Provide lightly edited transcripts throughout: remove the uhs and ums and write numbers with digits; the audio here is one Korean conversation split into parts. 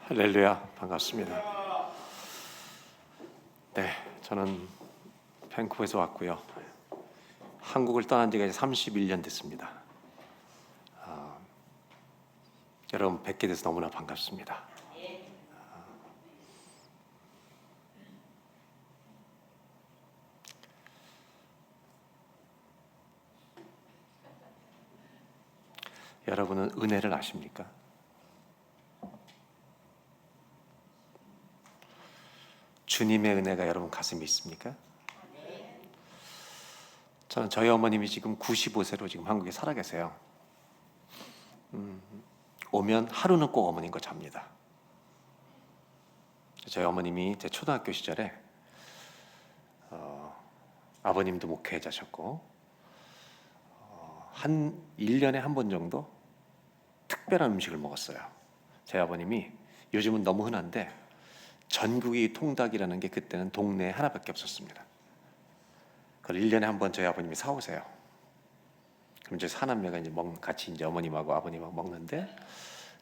할렐루야, 반갑습니다. 네, 저는 밴쿠버에서 왔고요. 한국을 떠난 지가 이제 31년 됐습니다. 여러분 뵙게 돼서 너무나 반갑습니다. 여러분은 은혜를 아십니까? 주님의 은혜가 여러분 가슴에 있습니까? 저는 저희 어머님이 지금 95세로 지금 한국에 살아 계세요. 오면 하루는 꼭 어머님과 잡니다. 저희 어머님이 제 초등학교 시절에 아버님도 목회자셨고 한 1년에 한 번 정도 특별한 음식을 먹었어요. 제 아버님이 요즘은 너무 흔한데 전국이 통닭이라는 게 그때는 동네에 하나밖에 없었습니다. 그걸 1년에 한 번 저희 아버님이 사오세요. 그럼 저희 사남매가 이제 같이 이제 어머님하고 아버님하고 먹는데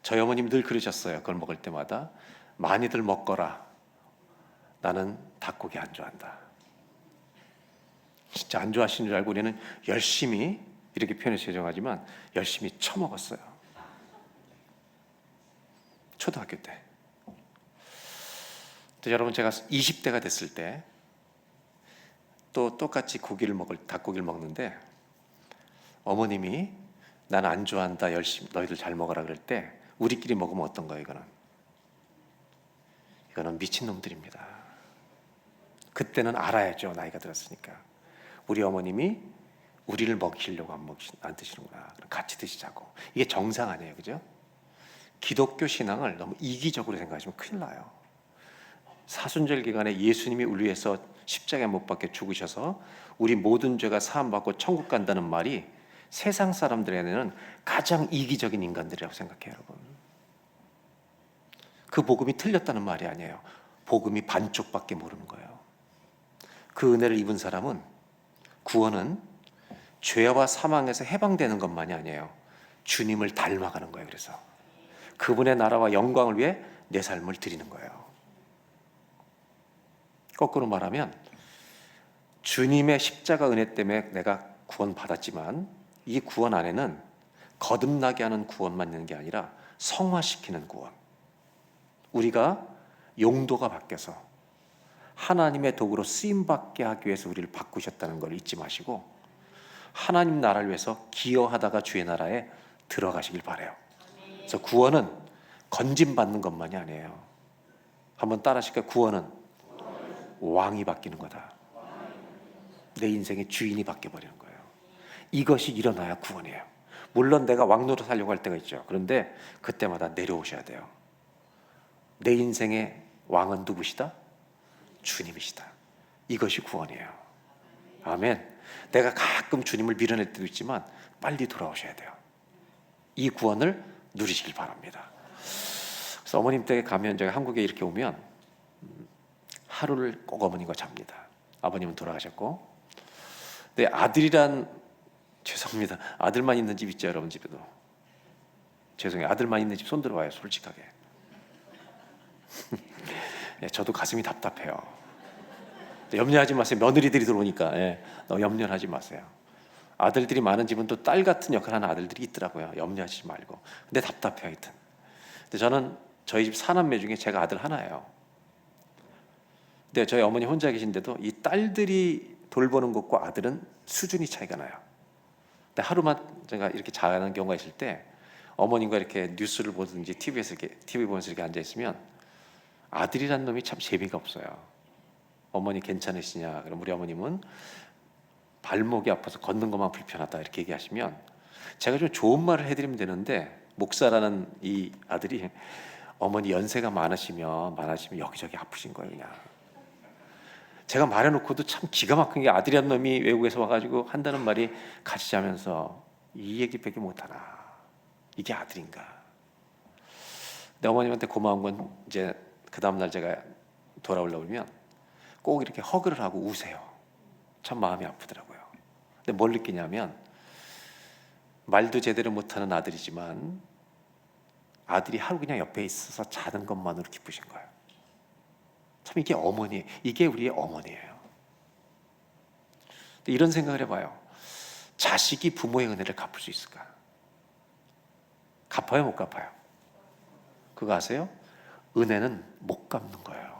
저희 어머님 늘 그러셨어요. 그걸 먹을 때마다 많이들 먹거라. 나는 닭고기 안 좋아한다. 진짜 안 좋아하시는 줄 알고 우리는 열심히 이렇게 표현해서 죄송하지만 열심히 처먹었어요. 초등학교 때. 여러분 제가 20대가 됐을 때 또 똑같이 닭고기를 먹는데 어머님이 난 안 좋아한다 열심히 너희들 잘 먹어라 그럴 때 우리끼리 먹으면 어떤 거예요? 이거는 미친놈들입니다. 그때는 알아야죠. 나이가 들었으니까. 우리 어머님이 우리를 먹이려고 안 드시는구나. 같이 드시자고. 이게 정상 아니에요. 그죠? 기독교 신앙을 너무 이기적으로 생각하시면 큰일 나요. 사순절 기간에 예수님이 우리 위해서 십자가에 못 박혀 죽으셔서 우리 모든 죄가 사함받고 천국 간다는 말이 세상 사람들에게는 가장 이기적인 인간들이라고 생각해요. 여러분, 그 복음이 틀렸다는 말이 아니에요. 복음이 반쪽밖에 모르는 거예요. 그 은혜를 입은 사람은 구원은 죄와 사망에서 해방되는 것만이 아니에요. 주님을 닮아가는 거예요. 그래서 그분의 나라와 영광을 위해 내 삶을 드리는 거예요. 거꾸로 말하면 주님의 십자가 은혜 때문에 내가 구원 받았지만 이 구원 안에는 거듭나게 하는 구원만 있는 게 아니라 성화시키는 구원. 우리가 용도가 바뀌어서 하나님의 도구로 쓰임받게 하기 위해서 우리를 바꾸셨다는 걸 잊지 마시고 하나님 나라를 위해서 기여하다가 주의 나라에 들어가시길 바라요. 그래서 구원은 건짐받는 것만이 아니에요. 한번 따라하실까요? 구원은 왕이 바뀌는 거다. 내 인생의 주인이 바뀌어버리는 거예요. 이것이 일어나야 구원이에요. 물론 내가 왕 노릇 하려고 할 때가 있죠. 그런데 그때마다 내려오셔야 돼요. 내 인생의 왕은 누구시다? 주님이시다. 이것이 구원이에요. 아멘. 내가 가끔 주님을 밀어낼 때도 있지만 빨리 돌아오셔야 돼요. 이 구원을 누리시길 바랍니다. 그래서 어머님 댁에 가면 제가 한국에 이렇게 오면 하루를 꼭 어머님과 잡니다. 아버님은 돌아가셨고, 근데 아들이란 죄송합니다. 아들만 있는 집 있죠, 여러분 집에도. 죄송해요. 아들만 있는 집 손 들어와요, 솔직하게. 네, 저도 가슴이 답답해요. 염려하지 마세요. 며느리들이 들어오니까 너무 염려하지 마세요. 아들들이 많은 집은 또 딸 같은 역할을 하는 아들들이 있더라고요. 염려하지 말고. 근데 답답해요, 하여튼. 근데 저는 저희 집 사남매 중에 제가 아들 하나예요. 근데 저희 어머니 혼자 계신데도 이 딸들이 돌보는 것과 아들은 수준이 차이가 나요. 근데 하루만 제가 이렇게 자는 경우가 있을 때 어머님과 이렇게 뉴스를 보든지 TV 보면서 이렇게 앉아 있으면 아들이란 놈이 참 재미가 없어요. 어머니 괜찮으시냐? 그럼 우리 어머님은 발목이 아파서 걷는 것만 불편하다 이렇게 얘기하시면 제가 좀 좋은 말을 해드리면 되는데 목사라는 이 아들이 어머니 연세가 많으시면 여기저기 아프신 거예요. 그냥 제가 말해놓고도 참 기가 막힌 게 아들이란 놈이 외국에서 와가지고 한다는 말이 같이 자면서 이 얘기밖에 못하나. 이게 아들인가. 근데 어머님한테 고마운 건 이제 그 다음날 제가 돌아오려고 그러면 꼭 이렇게 허그를 하고 우세요. 참 마음이 아프더라고요. 근데 뭘 느끼냐면 말도 제대로 못하는 아들이지만 아들이 하루 그냥 옆에 있어서 자는 것만으로 기쁘신 거예요. 참 이게 어머니, 이게 우리의 어머니예요. 근데 이런 생각을 해봐요. 자식이 부모의 은혜를 갚을 수 있을까? 갚아요, 못 갚아요? 그거 아세요? 은혜는 못 갚는 거예요.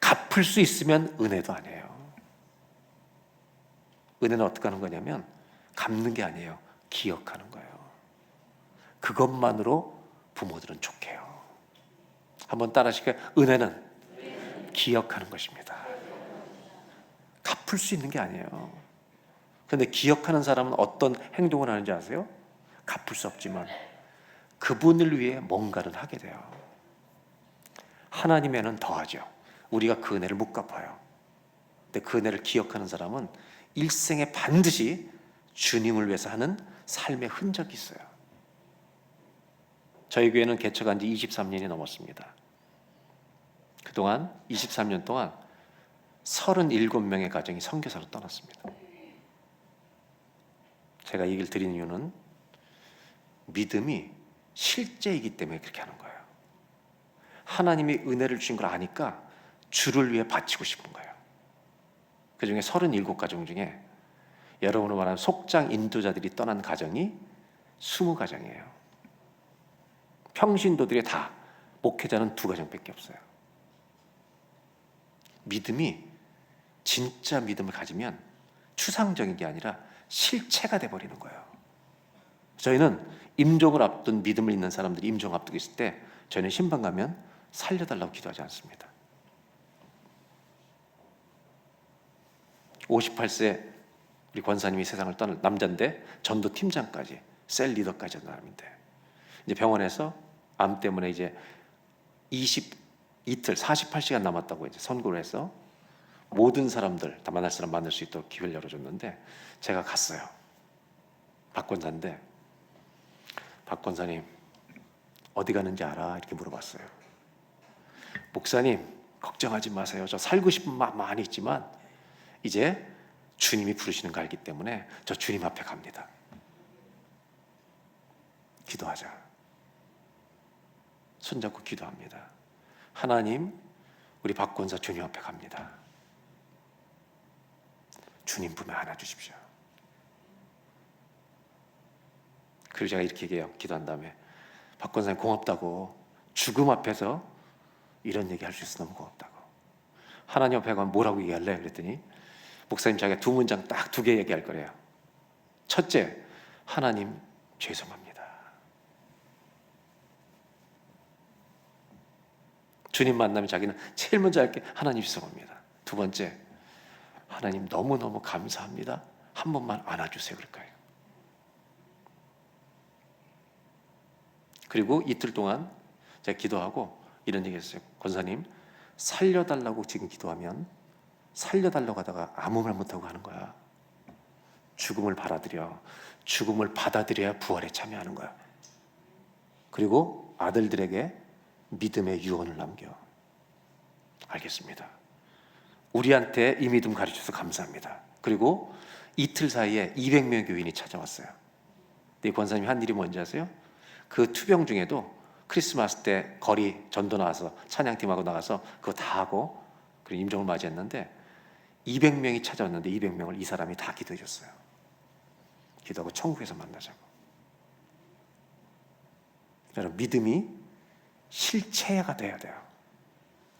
갚을 수 있으면 은혜도 아니에요. 은혜는 어떻게 하는 거냐면 갚는 게 아니에요. 기억하는 거예요. 그것만으로 부모들은 족해요. 한번 따라 하실까요? 은혜는 기억하는 것입니다. 갚을 수 있는 게 아니에요. 그런데 기억하는 사람은 어떤 행동을 하는지 아세요? 갚을 수 없지만 그분을 위해 뭔가를 하게 돼요. 하나님에는 더하죠. 우리가 그 은혜를 못 갚아요. 근데 그 은혜를 기억하는 사람은 일생에 반드시 주님을 위해서 하는 삶의 흔적이 있어요. 저희 교회는 개척한 지 23년이 넘었습니다. 그동안 23년 동안 37명의 가정이 선교사로 떠났습니다. 제가 이 얘기를 드리는 이유는 믿음이 실제이기 때문에 그렇게 하는 거예요. 하나님이 은혜를 주신 걸 아니까 주를 위해 바치고 싶은 거예요. 그 중에 37가정 중에 여러분으로 말하면 속장 인도자들이 떠난 가정이 20가정이에요. 평신도들이 다 목회자는 2가정밖에 없어요. 믿음이 진짜 믿음을 가지면 추상적인 게 아니라 실체가 돼버리는 거예요. 저희는 임종을 앞둔 믿음을 있는 사람들이 임종 앞두고 있을 때 저희는 신방 가면 살려달라고 기도하지 않습니다. 58세 우리 권사님이 세상을 떠날 남자인데 전도 팀장까지 셀 리더까지 한 사람인데 이제 병원에서 암 때문에 이제 이틀 48시간 남았다고 이제 선고를 해서 모든 사람들 다 만날 사람 만날 수 있도록 기회를 열어줬는데 제가 갔어요. 박 권사인데 박 권사님 어디 가는지 알아? 이렇게 물어봤어요. 목사님 걱정하지 마세요. 저 살고 싶은 마음 많이 있지만 이제 주님이 부르시는 거 알기 때문에 저 주님 앞에 갑니다. 기도하자. 손잡고 기도합니다. 하나님, 우리 박 권사 주님 앞에 갑니다. 주님 품에 안아주십시오. 그리고 제가 이렇게 얘기해요. 기도한 다음에 박 권사님 고맙다고 죽음 앞에서 이런 얘기 할 수 있어 너무 고맙다고. 하나님 앞에 가면 뭐라고 얘기할래? 그랬더니 목사님 자기가 2문장 딱 2개 얘기할 거래요. 첫째, 하나님 죄송합니다. 주님 만나면 자기는 제일 먼저 할 게 하나님 죄송합니다. 2번째, 하나님 너무너무 감사합니다. 한 번만 안아주세요. 그럴 거예요. 그리고 이틀 동안 제가 기도하고 이런 얘기 했어요. 권사님 살려달라고 지금 기도하면 살려달라고 하다가 아무 말 못하고 하는 거야. 죽음을 받아들여. 죽음을 받아들여야 부활에 참여하는 거야. 그리고 아들들에게 믿음의 유언을 남겨. 알겠습니다. 우리한테 이 믿음 가르쳐서 감사합니다. 그리고 이틀 사이에 200명의 교인이 찾아왔어요. 근데 권사님이 한 일이 뭔지 아세요? 그 투병 중에도 크리스마스 때 거리 전도 나와서 찬양팀하고 나가서 그거 다 하고 그리고 임종을 맞이했는데 200명이 찾아왔는데 200명을 이 사람이 다 기도해 줬어요. 기도하고 천국에서 만나자고. 여러분 믿음이 실체가 돼야 돼요.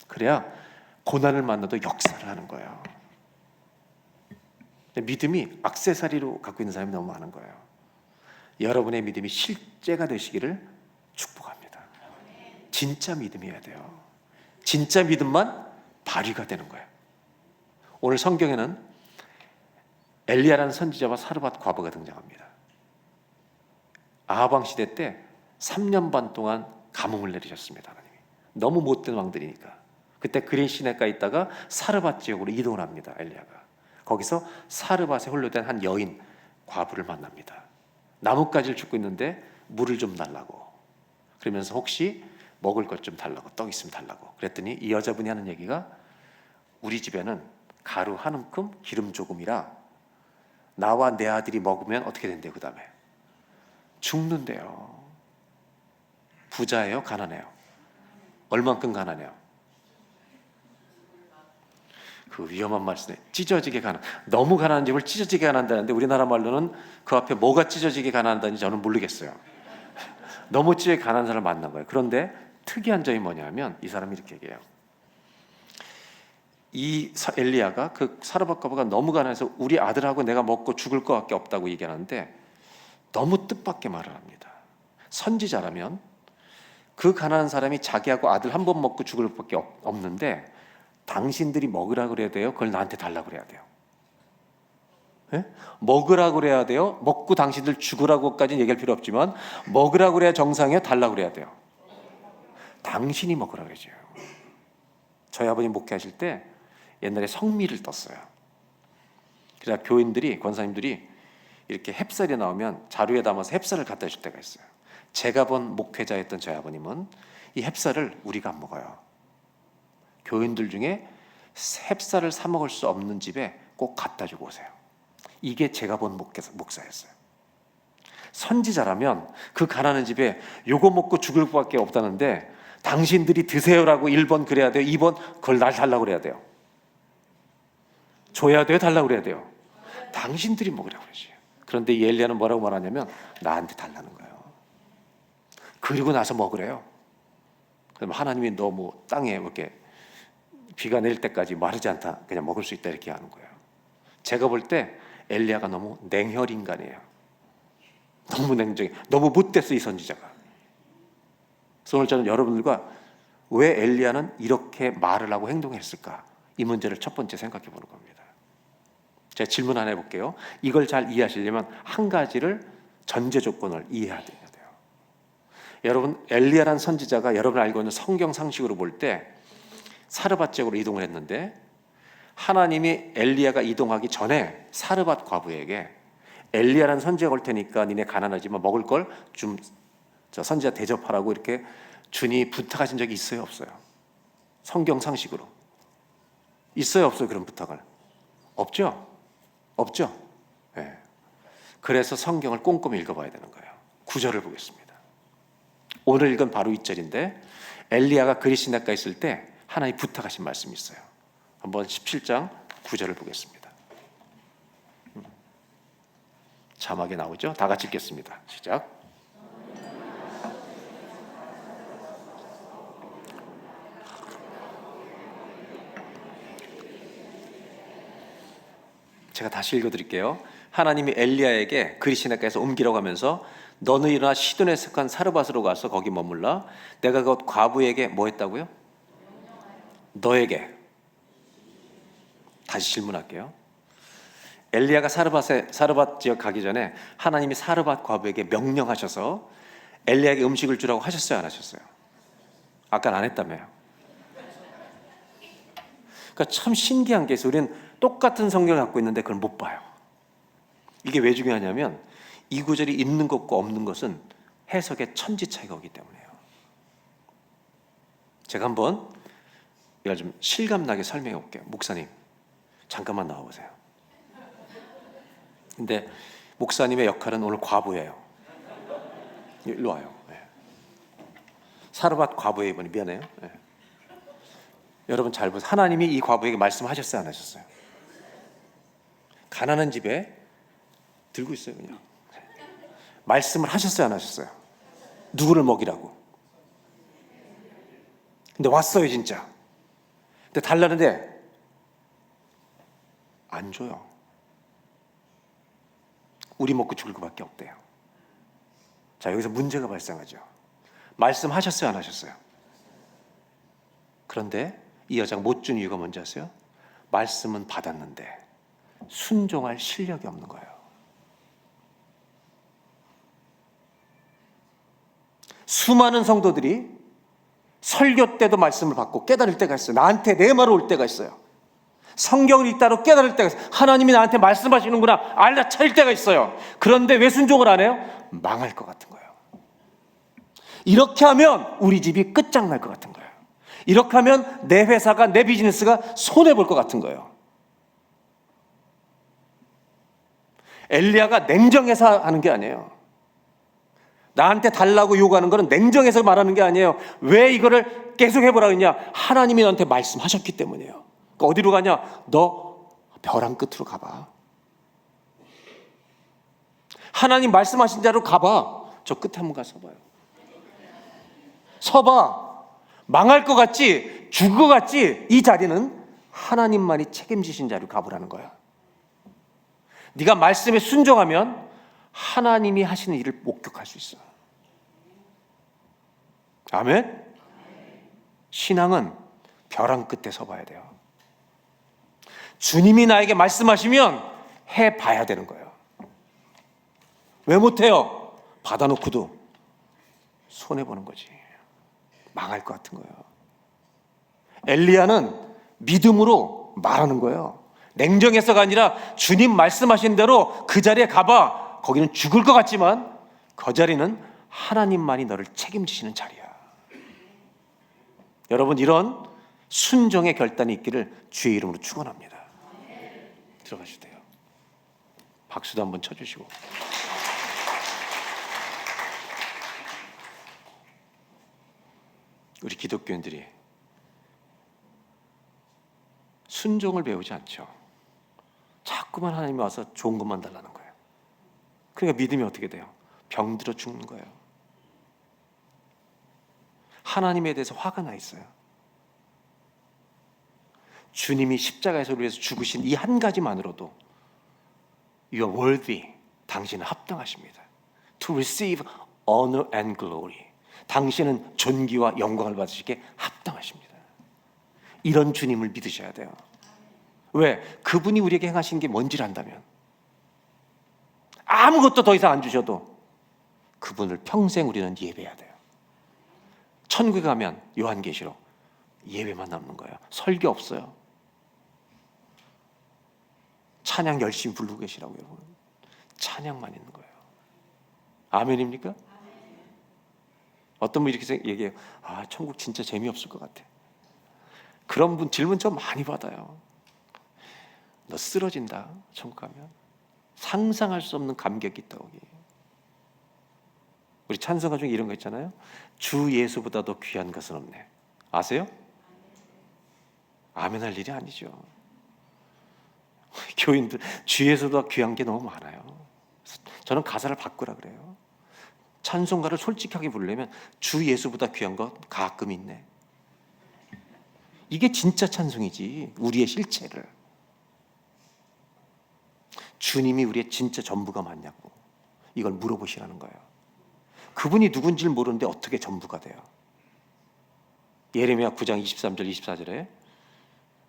그래야 고난을 만나도 역사를 하는 거예요. 믿음이 액세서리로 갖고 있는 사람이 너무 많은 거예요. 여러분의 믿음이 실제가 되시기를 축복합니다. 진짜 믿음이어야 돼요. 진짜 믿음만 발휘가 되는 거예요. 오늘 성경에는 엘리야라는 선지자와 사르밧 과부가 등장합니다. 아합 왕 시대 때 3년 반 동안 가뭄을 내리셨습니다. 하나님이. 너무 못된 왕들이니까. 그때 그린 시내가에 있다가 사르밧 지역으로 이동을 합니다. 엘리야가. 거기서 사르밧에 홀로된 한 여인 과부를 만납니다. 나뭇가지를 줍고 있는데 물을 좀 달라고. 그러면서 혹시 먹을 것 좀 달라고. 떡 있으면 달라고. 그랬더니 이 여자분이 하는 얘기가 우리 집에는 가루 한 움큼 기름 조금이라 나와 내 아들이 먹으면 어떻게 된대요? 그 다음에 죽는데요. 부자예요? 가난해요? 얼만큼 가난해요? 그 위험한 말씀에 찢어지게 가난, 너무 가난한 집을 찢어지게 가난한다는데 우리나라 말로는 그 앞에 뭐가 찢어지게 가난한다는지 저는 모르겠어요. 너무 찢어지게 가난한 사람을 만난 거예요. 그런데 특이한 점이 뭐냐면 이 사람이 이렇게 얘기해요. 이 엘리야가 그 사르밧 과부가 너무 가난해서 우리 아들하고 내가 먹고 죽을 것밖에 없다고 얘기하는데 너무 뜻밖의 말을 합니다. 선지자라면 그 가난한 사람이 자기하고 아들 한 번 먹고 죽을 것밖에 없는데 당신들이 먹으라 그래야 돼요? 그걸 나한테 달라 그래야 돼요? 네? 먹으라 그래야 돼요? 먹고 당신들 죽으라고까지는 얘기할 필요 없지만 먹으라 그래야 정상이에요? 달라 그래야 돼요? 당신이 먹으라 그러죠. 저희 아버님 목회하실 때 옛날에 성미를 떴어요. 그래서 교인들이, 권사님들이 이렇게 햅쌀이 나오면 자루에 담아서 햅쌀을 갖다 줄 때가 있어요. 제가 본 목회자였던 저희 아버님은 이 햅쌀을 우리가 안 먹어요. 교인들 중에 햅쌀을 사 먹을 수 없는 집에 꼭 갖다 주고 오세요. 이게 제가 본 목사였어요. 선지자라면 그 가난한 집에 요거 먹고 죽을 수밖에 없다는데 당신들이 드세요라고 1번 그래야 돼요? 2번 그걸 날 달라고 그래야 돼요? 줘야 돼요? 달라고 그래야 돼요? 당신들이 먹으라고 그러지. 그런데 이 엘리야는 뭐라고 말하냐면 나한테 달라는 거예요. 그리고 나서 먹으래요. 그럼 하나님이 너 뭐 땅에 이렇게 비가 내릴 때까지 마르지 않다 그냥 먹을 수 있다 이렇게 하는 거예요. 제가 볼 때 엘리야가 너무 냉혈 인간이에요. 너무 냉정해. 너무 못됐어 이 선지자가. 그래서 오늘 저는 여러분들과 왜 엘리야는 이렇게 말을 하고 행동했을까? 이 문제를 첫 번째 생각해 보는 겁니다. 제가 질문 하나 해볼게요. 이걸 잘 이해하시려면 한 가지를 전제 조건을 이해해야 돼요. 여러분 엘리야란 선지자가 여러분 알고 있는 성경 상식으로 볼 때 사르밧 지역으로 이동을 했는데 하나님이 엘리야가 이동하기 전에 사르밧 과부에게 엘리야란 선지자가 올 테니까 니네 가난하지만 먹을 걸 좀 저 선지자 대접하라고 이렇게 주니 부탁하신 적이 있어요 없어요? 성경 상식으로 있어요 없어요? 그런 부탁을? 없죠? 없죠? 네. 그래서 성경을 꼼꼼히 읽어봐야 되는 거예요. 9절을 보겠습니다. 오늘 읽은 바로 2절인데 엘리야가 그리시나가에 있을 때 하나님이 부탁하신 말씀이 있어요. 한번 17장 9절을 보겠습니다. 자막에 나오죠? 다 같이 읽겠습니다. 시작. 제가 다시 읽어드릴게요. 하나님이 엘리야에게 그리시나가에서 옮기라고 하면서 너는 일어나 시돈에 속한 사르밧으로 가서 거기 머물라. 내가 그 과부에게 뭐 했다고요? 너에게. 다시 질문할게요. 엘리야가 사르밧 지역 가기 전에 하나님이 사르밧 과부에게 명령하셔서 엘리야에게 음식을 주라고 하셨어요 안 하셨어요? 아까는 안 했다며요. 그러니까 참 신기한 게 있어요. 우리는 똑같은 성경을 갖고 있는데 그걸 못 봐요. 이게 왜 중요하냐면 이 구절이 있는 것과 없는 것은 해석의 천지 차이가 오기 때문에요. 제가 한번 이걸 좀 실감나게 설명해 볼게요. 목사님 잠깐만 나와보세요. 근데 목사님의 역할은 오늘 과부예요. 일로 와요. 네. 사르밧 과부의 이번에 미안해요. 네. 여러분 잘 보세요. 하나님이 이 과부에게 말씀하셨어요 안 하셨어요? 가난한 집에 들고 있어요 그냥. 말씀을 하셨어요 안 하셨어요? 누구를 먹이라고? 근데 왔어요 진짜. 근데 달라는데 안 줘요. 우리 먹고 죽을 것밖에 없대요. 자 여기서 문제가 발생하죠. 말씀하셨어요 안 하셨어요? 그런데 이 여자가 못 준 이유가 뭔지 아세요? 말씀은 받았는데 순종할 실력이 없는 거예요. 수많은 성도들이 설교 때도 말씀을 받고 깨달을 때가 있어요. 나한테 내 말을 올 때가 있어요. 성경을 읽다로 깨달을 때가 있어요. 하나님이 나한테 말씀하시는구나 알아차릴 때가 있어요. 그런데 왜 순종을 안 해요? 망할 것 같은 거예요. 이렇게 하면 우리 집이 끝장날 것 같은 거예요. 이렇게 하면 내 회사가 내 비즈니스가 손해볼 것 같은 거예요. 엘리야가 냉정해서 하는 게 아니에요. 나한테 달라고 요구하는 거는 냉정해서 말하는 게 아니에요. 왜 이거를 계속 해보라 그러냐? 하나님이 너한테 말씀하셨기 때문이에요. 그러니까 어디로 가냐? 너 벼랑 끝으로 가봐. 하나님 말씀하신 자로 가봐. 저 끝에 한번 가서 봐요. 서봐. 망할 것 같지? 죽을 것 같지? 이 자리는 하나님만이 책임지신 자리로 가보라는 거야. 네가 말씀에 순종하면 하나님이 하시는 일을 목격할 수 있어. 아멘? 신앙은 벼랑 끝에 서봐야 돼요. 주님이 나에게 말씀하시면 해봐야 되는 거예요. 왜 못해요? 받아놓고도 손해보는 거지. 망할 것 같은 거예요. 엘리야는 믿음으로 말하는 거예요. 냉정해서가 아니라 주님 말씀하신 대로 그 자리에 가봐. 거기는 죽을 것 같지만 그 자리는 하나님만이 너를 책임지시는 자리야. 여러분, 이런 순종의 결단이 있기를 주의 이름으로 축원합니다. 들어가셔도 돼요. 박수도 한번 쳐주시고. 우리 기독교인들이 순종을 배우지 않죠. 자꾸만 하나님이 와서 좋은 것만 달라는 거예요. 그러니까 믿음이 어떻게 돼요? 병들어 죽는 거예요. 하나님에 대해서 화가 나 있어요. 주님이 십자가에서 우리를 위해서 죽으신 이 한 가지만으로도 You are worthy. 당신은 합당하십니다. To receive honor and glory. 당신은 존귀와 영광을 받으시기에 합당하십니다. 이런 주님을 믿으셔야 돼요. 왜? 그분이 우리에게 행하신 게 뭔지를 안다면 아무것도 더 이상 안 주셔도 그분을 평생 우리는 예배해야 돼요. 천국에 가면 요한계시록 예배만 남는 거예요. 설교 없어요. 찬양 열심히 부르고 계시라고요. 찬양만 있는 거예요. 아멘입니까? 어떤 분이 이렇게 얘기해요. 아, 천국 진짜 재미없을 것 같아. 그런 분 질문 좀 많이 받아요. 너 쓰러진다, 천국 가면. 상상할 수 없는 감격이 있다고. 우리 찬송가 중에 이런 거 있잖아요. 주 예수보다 더 귀한 것은 없네. 아세요? 아멘 할 일이 아니죠. 교인들 주 예수보다 귀한 게 너무 많아요. 저는 가사를 바꾸라 그래요. 찬송가를 솔직하게 부르려면 주 예수보다 귀한 것 가끔 있네. 이게 진짜 찬송이지. 우리의 실체를. 주님이 우리의 진짜 전부가 맞냐고. 이걸 물어보시라는 거예요. 그분이 누군지를 모르는데 어떻게 전부가 돼요? 예레미야 9장 23절 24절에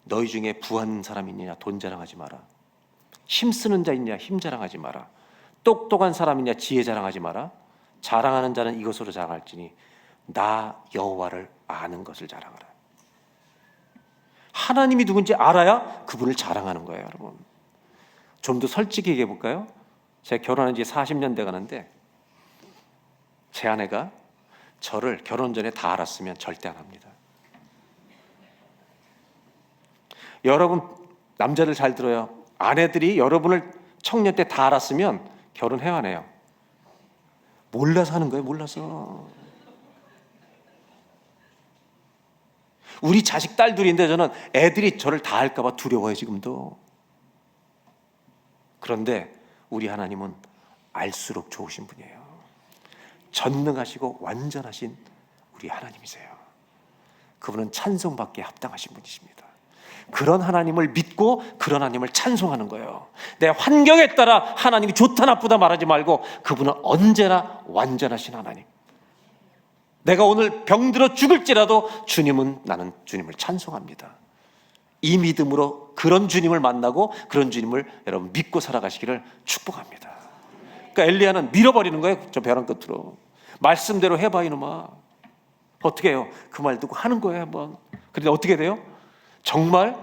너희 중에 부한 사람 있느냐 돈 자랑하지 마라. 힘쓰는 자 있느냐 힘 자랑하지 마라. 똑똑한 사람 있느냐 지혜 자랑하지 마라. 자랑하는 자는 이것으로 자랑할지니 나 여호와를 아는 것을 자랑하라. 하나님이 누군지 알아야 그분을 자랑하는 거예요, 여러분. 좀 더 솔직히 얘기해 볼까요? 제가 결혼한 지 40년 돼 가는데 제 아내가 저를 결혼 전에 다 알았으면 절대 안 합니다. 여러분 남자들 잘 들어요. 아내들이 여러분을 청년 때 다 알았으면 결혼해야 하네요. 몰라서 하는 거예요. 몰라서. 우리 자식 딸 둘인데 저는 애들이 저를 다 알까 봐 두려워요, 지금도. 그런데 우리 하나님은 알수록 좋으신 분이에요. 전능하시고 완전하신 우리 하나님이세요. 그분은 찬송받기에 합당하신 분이십니다. 그런 하나님을 믿고 그런 하나님을 찬송하는 거예요. 내 환경에 따라 하나님이 좋다 나쁘다 말하지 말고 그분은 언제나 완전하신 하나님. 내가 오늘 병들어 죽을지라도 주님은 나는 주님을 찬송합니다. 이 믿음으로 그런 주님을 만나고 그런 주님을 여러분 믿고 살아가시기를 축복합니다. 그러니까 엘리야는 밀어버리는 거예요. 저 벼랑 끝으로. 말씀대로 해봐 이놈아. 어떻게 해요? 그 말 듣고 하는 거예요 한번. 그런데 어떻게 돼요? 정말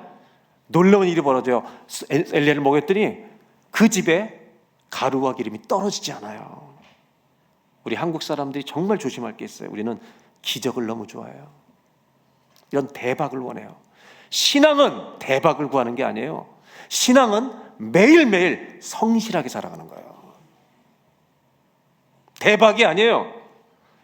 놀라운 일이 벌어져요. 엘리야를 먹였더니 그 집에 가루와 기름이 떨어지지 않아요. 우리 한국 사람들이 정말 조심할 게 있어요. 우리는 기적을 너무 좋아해요. 이런 대박을 원해요. 신앙은 대박을 구하는 게 아니에요. 신앙은 매일매일 성실하게 살아가는 거예요. 대박이 아니에요.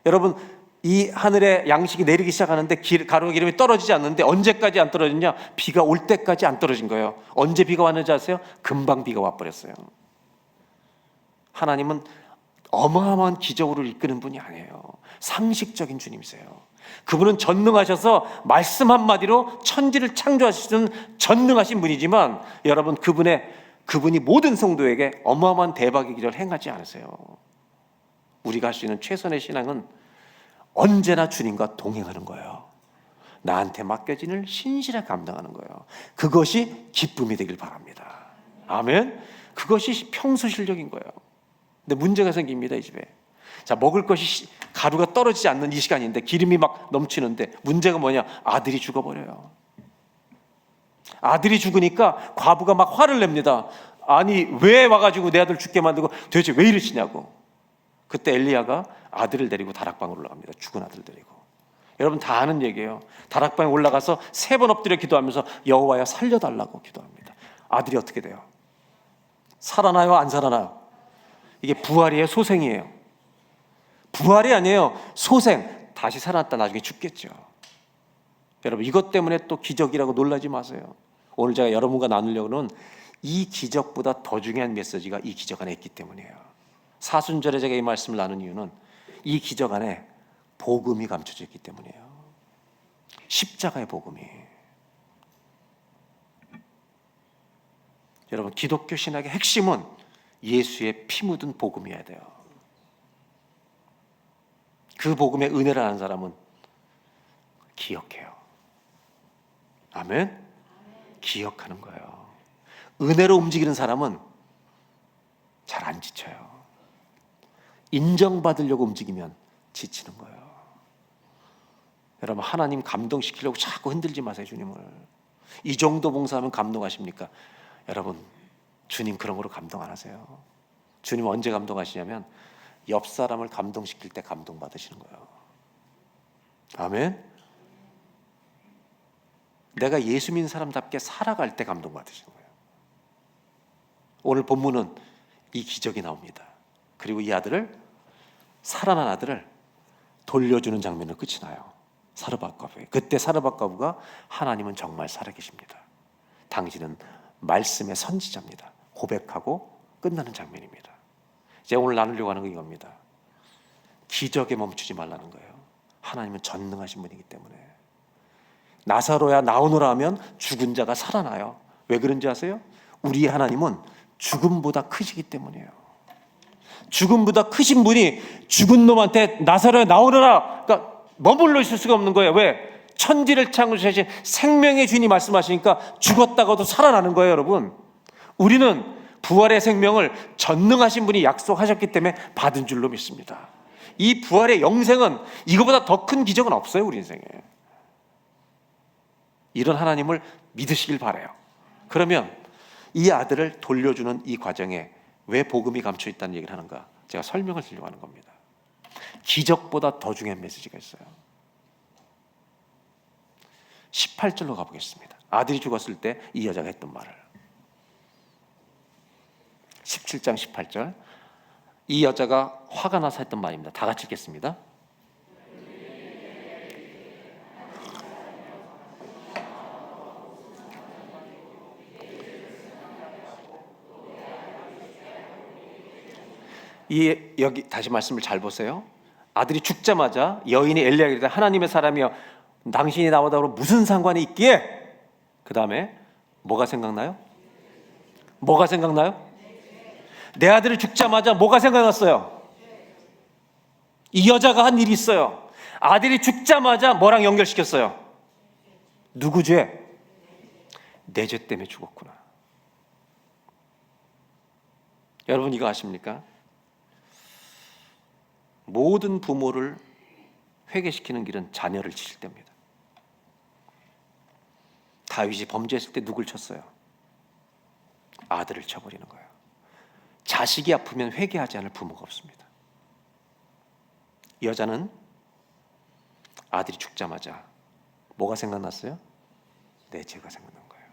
여러분, 이 하늘에 양식이 내리기 시작하는데 가루와 기름이 떨어지지 않는데 언제까지 안 떨어지냐? 비가 올 때까지 안 떨어진 거예요. 언제 비가 왔는지 아세요? 금방 비가 와버렸어요. 하나님은 어마어마한 기적으로 이끄는 분이 아니에요. 상식적인 주님이세요. 그분은 전능하셔서 말씀 한마디로 천지를 창조하시는 전능하신 분이지만 여러분, 그분이 모든 성도에게 어마어마한 대박의 기적을 행하지 않으세요. 우리가 할 수 있는 최선의 신앙은 언제나 주님과 동행하는 거예요. 나한테 맡겨진 일 신실하게 감당하는 거예요. 그것이 기쁨이 되길 바랍니다. 아멘. 그것이 평소 실력인 거예요. 근데 문제가 생깁니다, 이 집에. 자, 먹을 것이 가루가 떨어지지 않는 이 시간인데 기름이 막 넘치는데 문제가 뭐냐? 아들이 죽어버려요. 아들이 죽으니까 과부가 막 화를 냅니다. 아니, 왜 와가지고 내 아들 죽게 만들고 도대체 왜 이러시냐고. 그때 엘리야가 아들을 데리고 다락방으로 올라갑니다. 죽은 아들 데리고. 여러분 다 아는 얘기예요. 다락방에 올라가서 3번 엎드려 기도하면서 여호와야 살려달라고 기도합니다. 아들이 어떻게 돼요? 살아나요? 안 살아나요? 이게 부활이에요? 소생이에요? 부활이 아니에요. 소생. 다시 살아났다 나중에 죽겠죠. 여러분, 이것 때문에 또 기적이라고 놀라지 마세요. 오늘 제가 여러분과 나누려고 하는 이 기적보다 더 중요한 메시지가 이 기적 안에 있기 때문이에요. 사순절에 제가 이 말씀을 나눈 이유는 이 기적 안에 복음이 감춰져 있기 때문이에요. 십자가의 복음이. 여러분, 기독교 신학의 핵심은 예수의 피 묻은 복음이어야 돼요. 그 복음의 은혜를 아는 사람은 기억해요. 아멘? 기억하는 거예요. 은혜로 움직이는 사람은 잘 안 지쳐요. 인정받으려고 움직이면 지치는 거예요. 여러분, 하나님 감동시키려고 자꾸 흔들지 마세요, 주님을. 이 정도 봉사하면 감동하십니까? 여러분, 주님 그런 거로 감동 안 하세요. 주님 언제 감동하시냐면 옆 사람을 감동시킬 때 감동받으시는 거예요. 아멘? 내가 예수 믿는 사람답게 살아갈 때 감동받으시는 거예요. 오늘 본문은 이 기적이 나옵니다. 그리고 이 아들을, 살아난 아들을 돌려주는 장면으로 끝이 나요. 사르밧과부에. 그때 사르밧과부가 하나님은 정말 살아계십니다. 당신은 말씀의 선지자입니다. 고백하고 끝나는 장면입니다. 제가 오늘 나누려고 하는 건 이겁니다. 기적에 멈추지 말라는 거예요. 하나님은 전능하신 분이기 때문에. 나사로야 나오너라 하면 죽은 자가 살아나요. 왜 그런지 아세요? 우리 하나님은 죽음보다 크시기 때문이에요. 죽음보다 크신 분이 죽은 놈한테 나사로야 나오너라, 그러니까 머물러 있을 수가 없는 거예요. 왜? 천지를 창조하신 생명의 주인이 말씀하시니까 죽었다가도 살아나는 거예요. 여러분, 우리는 부활의 생명을 전능하신 분이 약속하셨기 때문에 받은 줄로 믿습니다. 이 부활의 영생은 이거보다 더 큰 기적은 없어요, 우리 인생에. 이런 하나님을 믿으시길 바라요. 그러면 이 아들을 돌려주는 이 과정에 왜 복음이 감춰 있다는 얘기를 하는가? 제가 설명을 드리려고 하는 겁니다. 기적보다 더 중요한 메시지가 있어요. 18절로 가보겠습니다. 아들이 죽었을 때 이 여자가 했던 말을. 17장 18절. 이 여자가 화가 나서 했던 말입니다. 다 같이 읽겠습니다. 여기 다시 말씀을 잘 보세요. 아들이 죽자마자 여인이 엘리야에게 이르되 하나님의 사람이여 당신이 나보다 무슨 상관이 있기에? 그 다음에 뭐가 생각나요? 뭐가 생각나요? 내 아들이 죽자마자 뭐가 생각났어요? 이 여자가 한 일이 있어요. 아들이 죽자마자 뭐랑 연결시켰어요? 누구 죄? 내 죄 때문에 죽었구나. 여러분 이거 아십니까? 모든 부모를 회개시키는 길은 자녀를 치실 때입니다. 다윗이 범죄했을 때 누굴 쳤어요? 아들을 쳐버리는 거예요. 자식이 아프면 회개하지 않을 부모가 없습니다. 이 여자는 아들이 죽자마자 뭐가 생각났어요? 내 죄가 생각난 거예요.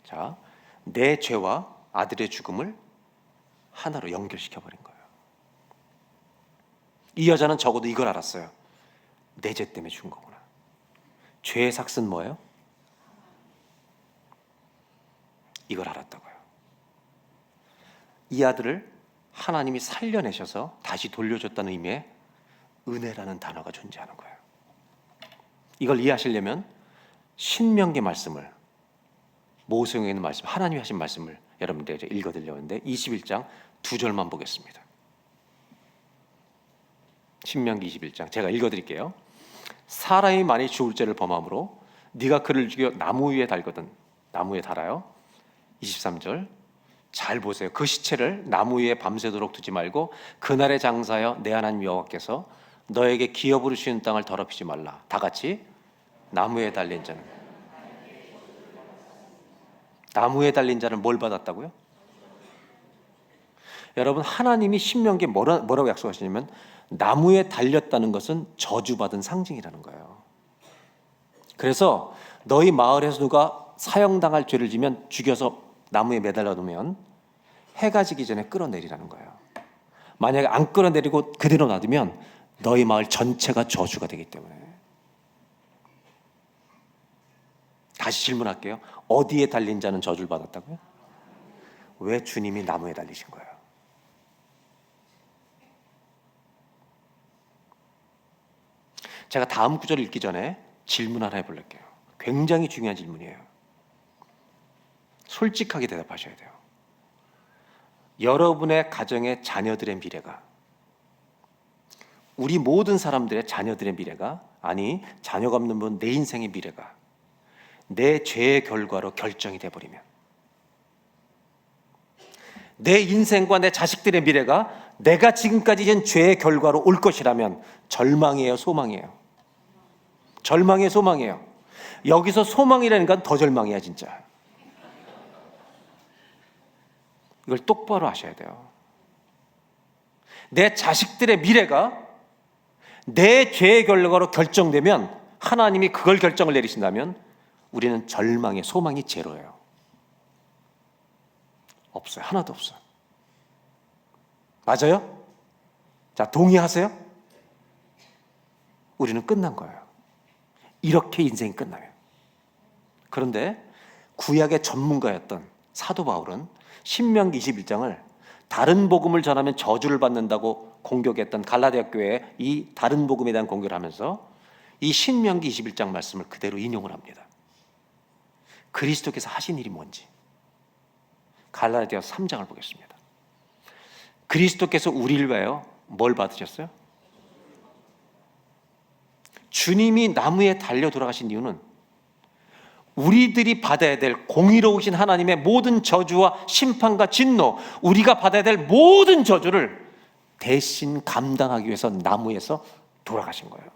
자, 내 죄와 아들의 죽음을 하나로 연결시켜버린 거예요. 이 여자는 적어도 이걸 알았어요. 내 죄 때문에 죽은 거구나. 죄의 삭은 뭐예요? 이걸 알았다고요. 이 아들을 하나님이 살려내셔서 다시 돌려줬다는 의미의 은혜라는 단어가 존재하는 거예요. 이걸 이해하시려면 신명기 말씀을, 모세에게 있는 말씀, 하나님이 하신 말씀을 여러분들에게 읽어드리려고 하는데 21장 2절만 보겠습니다. 신명기 21장 제가 읽어드릴게요. 사람이 많이 죽을 죄를 범함으로 네가 그를 죽여 나무 위에 달거든. 나무에 달아요. 23절 잘 보세요. 그 시체를 나무 위에 밤새도록 두지 말고 그날에 장사하여 내 하나님 여호와께서 너에게 기업으로 주신 땅을 더럽히지 말라. 다 같이 나무에 달린 자는, 나무에 달린 자는 뭘 받았다고요? 여러분, 하나님이 신명기에 뭐라고 약속하시냐면 나무에 달렸다는 것은 저주받은 상징이라는 거예요. 그래서 너희 마을에서 누가 사형당할 죄를 지면 죽여서 나무에 매달려 놓으면 해가 지기 전에 끌어내리라는 거예요. 만약에 안 끌어내리고 그대로 놔두면 너희 마을 전체가 저주가 되기 때문에. 다시 질문할게요. 어디에 달린 자는 저주를 받았다고요? 왜 주님이 나무에 달리신 거예요? 제가 다음 구절을 읽기 전에 질문 하나 해볼게요. 굉장히 중요한 질문이에요. 솔직하게 대답하셔야 돼요. 여러분의 가정의 자녀들의 미래가, 우리 모든 사람들의 자녀들의 미래가, 아니 자녀가 없는 분 내 인생의 미래가 내 죄의 결과로 결정이 돼버리면, 내 인생과 내 자식들의 미래가 내가 지금까지 진 죄의 결과로 올 것이라면 절망이에요, 소망이에요? 절망이에요, 소망이에요? 여기서 소망이라는 건 더 절망이야 진짜. 이걸 똑바로 하셔야 돼요. 내 자식들의 미래가 내 죄의 결과로 결정되면, 하나님이 그걸 결정을 내리신다면 우리는 절망의 소망이 제로예요. 없어요. 하나도 없어요. 맞아요? 자, 동의하세요? 우리는 끝난 거예요. 이렇게 인생이 끝나요. 그런데 구약의 전문가였던 사도 바울은 신명기 21장을 다른 복음을 전하면 저주를 받는다고 공격했던 갈라디아 교회에 이 다른 복음에 대한 공격을 하면서 이 신명기 21장 말씀을 그대로 인용을 합니다. 그리스도께서 하신 일이 뭔지. 갈라디아 3장을 보겠습니다. 그리스도께서 우리를 위하여 뭘 받으셨어요? 주님이 나무에 달려 돌아가신 이유는 우리들이 받아야 될 공의로우신 하나님의 모든 저주와 심판과 진노, 우리가 받아야 될 모든 저주를 대신 감당하기 위해서 나무에서 돌아가신 거예요.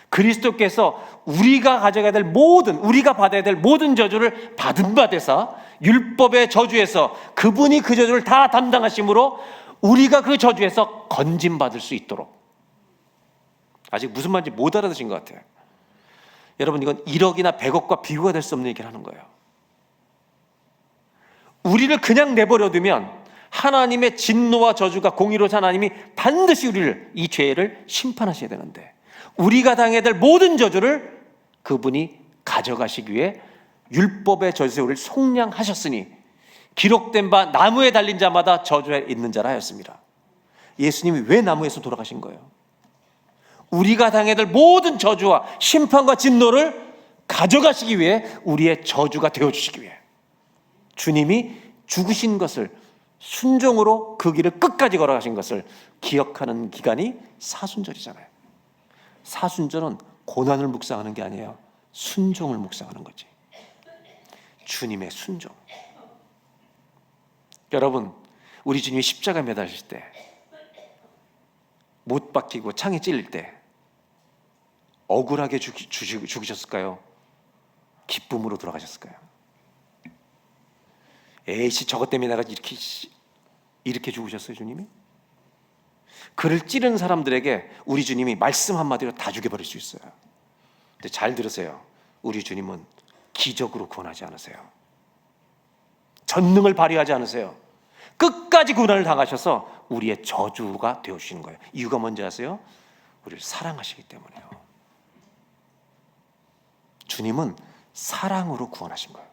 그리스도께서 우리가 가져가야 될 모든, 우리가 받아야 될 모든 저주를 받은 바 되사 율법의 저주에서 그분이 그 저주를 다 담당하심으로 우리가 그 저주에서 건짐받을 수 있도록. 아직 무슨 말인지 못 알아듣신 것 같아요. 여러분, 이건 1억이나 100억과 비교가 될 수 없는 얘기를 하는 거예요. 우리를 그냥 내버려두면 하나님의 진노와 저주가, 공의로우신 하나님이 반드시 우리를, 이 죄를 심판하셔야 되는데, 우리가 당해야 될 모든 저주를 그분이 가져가시기 위해 율법의 저주에 우리를 속량하셨으니 기록된 바 나무에 달린 자마다 저주에 있는 자라 하였습니다. 예수님이 왜 나무에서 돌아가신 거예요? 우리가 당해야 될 모든 저주와 심판과 진노를 가져가시기 위해, 우리의 저주가 되어주시기 위해 주님이 죽으신 것을, 순종으로 그 길을 끝까지 걸어가신 것을 기억하는 기간이 사순절이잖아요. 사순절은 고난을 묵상하는 게 아니에요. 순종을 묵상하는 거지. 주님의 순종. 여러분, 우리 주님이 십자가에 매달리실 때, 못 박히고 창에 찔릴 때 억울하게 죽으셨을까요? 기쁨으로 돌아가셨을까요? 에이씨, 저것 때문에 내가 이렇게 죽으셨어요, 주님이? 그를 찌르는 사람들에게 우리 주님이 말씀 한마디로 다 죽여버릴 수 있어요. 근데 잘 들으세요. 우리 주님은 기적으로 구원하지 않으세요. 전능을 발휘하지 않으세요. 끝까지 고난을 당하셔서 우리의 저주가 되어주시는 거예요. 이유가 뭔지 아세요? 우리를 사랑하시기 때문에요. 주님은 사랑으로 구원하신 거예요.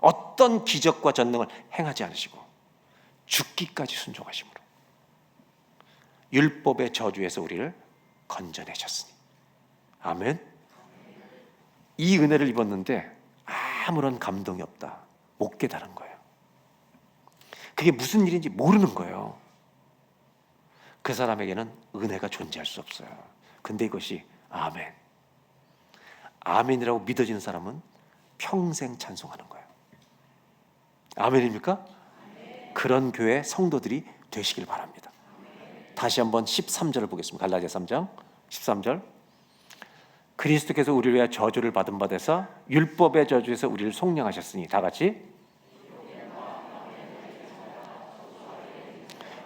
어떤 기적과 전능을 행하지 않으시고 죽기까지 순종하심으로 율법의 저주에서 우리를 건져내셨으니. 아멘. 이 은혜를 입었는데 아무런 감동이 없다, 못 깨달은 거예요. 그게 무슨 일인지 모르는 거예요. 그 사람에게는 은혜가 존재할 수 없어요. 근데 이것이 아멘, 아멘이라고 믿어지는 사람은 평생 찬송하는 거예요. 아멘입니까? 그런 교회 성도들이 되시길 바랍니다. 다시 한번 13절을 보겠습니다. 갈라디아 3장 13절. 그리스도께서 우리를 위하여 저주를 받은 바 되사 율법의 저주에서 우리를 속량하셨으니. 다 같이.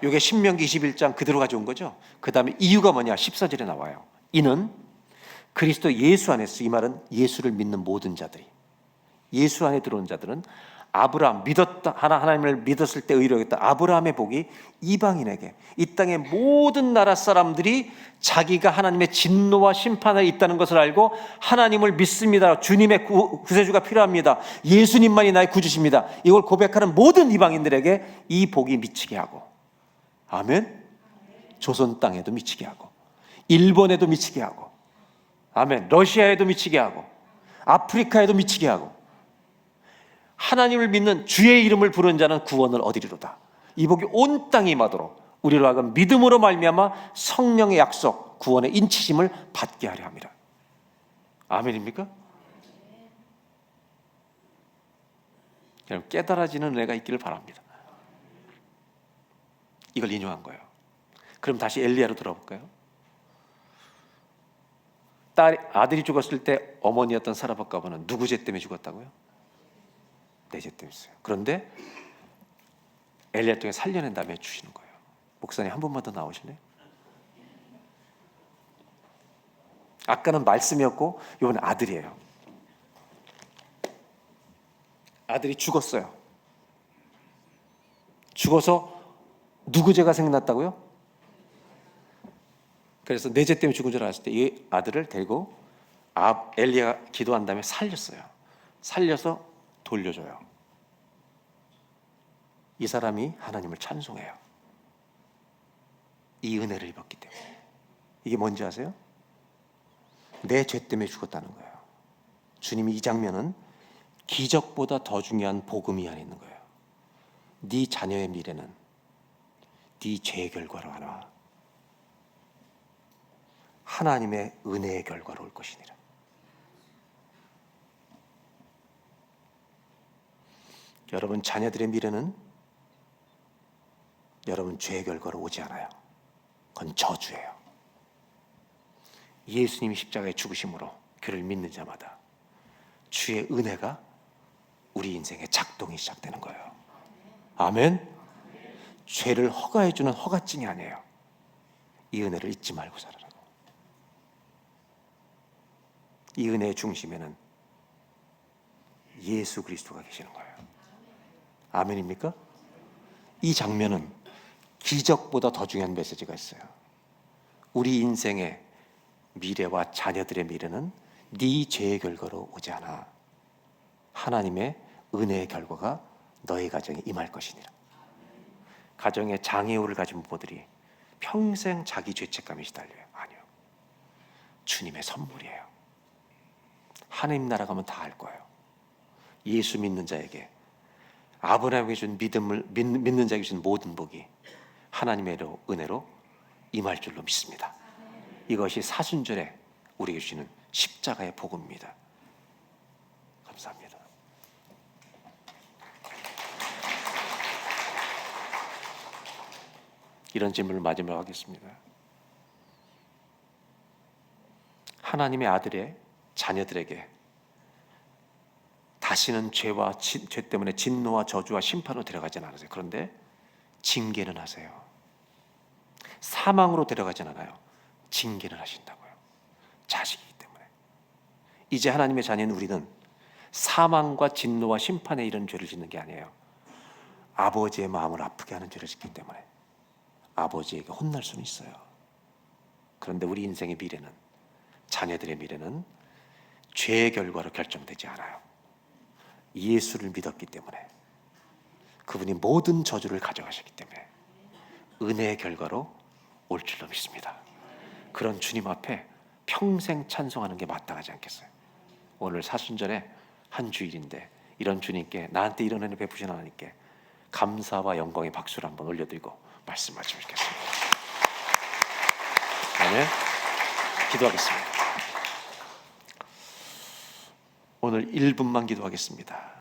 이게 신명기 21장 그대로 가져온 거죠. 그 다음에 이유가 뭐냐 14절에 나와요. 이는 그리스도 예수 안에서, 이 말은 예수를 믿는 모든 자들이, 예수 안에 들어온 자들은 아브라함 믿었다, 하나님을 믿었을 때 의로 여겼다 아브라함의 복이 이방인에게, 이 땅의 모든 나라 사람들이 자기가 하나님의 진노와 심판에 있다는 것을 알고 하나님을 믿습니다, 주님의 구세주가 필요합니다, 예수님만이 나의 구주십니다, 이걸 고백하는 모든 이방인들에게 이 복이 미치게 하고, 아멘. 조선 땅에도 미치게 하고, 일본에도 미치게 하고, 아멘. 러시아에도 미치게 하고, 아프리카에도 미치게 하고, 하나님을 믿는 주의 이름을 부르는 자는 구원을 얻으리로다. 이 복이 온 땅에 임하도록 우리로 하여금 믿음으로 말미암아 성령의 약속, 구원의 인치심을 받게 하려 합니다. 아멘입니까? 여러분, 깨달아지는 은혜가 있기를 바랍니다. 이걸 인용한 거예요. 그럼 다시 엘리야로 돌아볼까요? 아들이 죽었을 때 어머니였던 사라밧 가부는 누구 죄 때문에 죽었다고요? 내 죄 때문이었어요. 그런데 엘리야 통해 살려낸 다음에 주시는 거예요. 목사님 한 번만 더 나오실래요? 아까는 말씀이었고 이번엔 아들이에요. 아들이 죽었어요. 죽어서 누구 죄가 생각났다고요? 그래서 내 죄 때문에 죽은 줄 알았을 때 이 아들을 데리고 엘리야가 기도한 다음에 살렸어요. 살려서 돌려줘요. 이 사람이 하나님을 찬송해요. 이 은혜를 입었기 때문에. 이게 뭔지 아세요? 내 죄 때문에 죽었다는 거예요. 주님이 이 장면은 기적보다 더 중요한 복음이 안에 있는 거예요. 네 자녀의 미래는 네 죄의 결과로 안 와. 하나님의 은혜의 결과로 올 것이니라. 여러분 자녀들의 미래는 여러분 죄의 결과로 오지 않아요. 그건 저주예요. 예수님이 십자가에 죽으심으로 그를 믿는 자마다 주의 은혜가 우리 인생에 작동이 시작되는 거예요. 아멘. 죄를 허가해주는 허가증이 아니에요. 이 은혜를 잊지 말고 살아라고. 이 은혜의 중심에는 예수 그리스도가 계시는 거예요. 아멘입니까? 이 장면은 기적보다 더 중요한 메시지가 있어요. 우리 인생의 미래와 자녀들의 미래는 네 죄의 결과로 오지 않아. 하나님의 은혜의 결과가 너의 가정에 임할 것이니라. 가정에 장애우를 가진 부모들이 평생 자기 죄책감에 시달려요. 아니요. 주님의 선물이에요. 하나님 나라 가면 다 알 거예요. 예수 믿는 자에게, 아브라함에게 준 믿음을 믿는 자에게 준 모든 복이 하나님의 은혜로 임할 줄로 믿습니다. 이것이 사순절에 우리에게 주시는 십자가의 복음입니다. 감사합니다. 이런 질문을 마지막으로 하겠습니다. 하나님의 아들의 자녀들에게 다시는 죄 때문에 진노와 저주와 심판으로 데려가지는 않으세요. 그런데 징계는 하세요. 사망으로 데려가진 않아요. 징계는 하신다고요. 자식이기 때문에. 이제 하나님의 자녀인 우리는 사망과 진노와 심판에 이런 죄를 짓는 게 아니에요. 아버지의 마음을 아프게 하는 죄를 짓기 때문에 아버지에게 혼날 수는 있어요. 그런데 우리 인생의 미래는, 자녀들의 미래는 죄의 결과로 결정되지 않아요. 예수를 믿었기 때문에, 그분이 모든 저주를 가져가셨기 때문에 은혜의 결과로 올 줄로 믿습니다. 그런 주님 앞에 평생 찬송하는 게 마땅하지 않겠어요? 오늘 사순절에 한 주일인데 이런 주님께, 나한테 이런 은혜 베푸신 하나님께 감사와 영광의 박수를 한번 올려드리고 말씀 마치면 좋겠습니다. 아멘. 기도하겠습니다. 오늘 1분만 기도하겠습니다.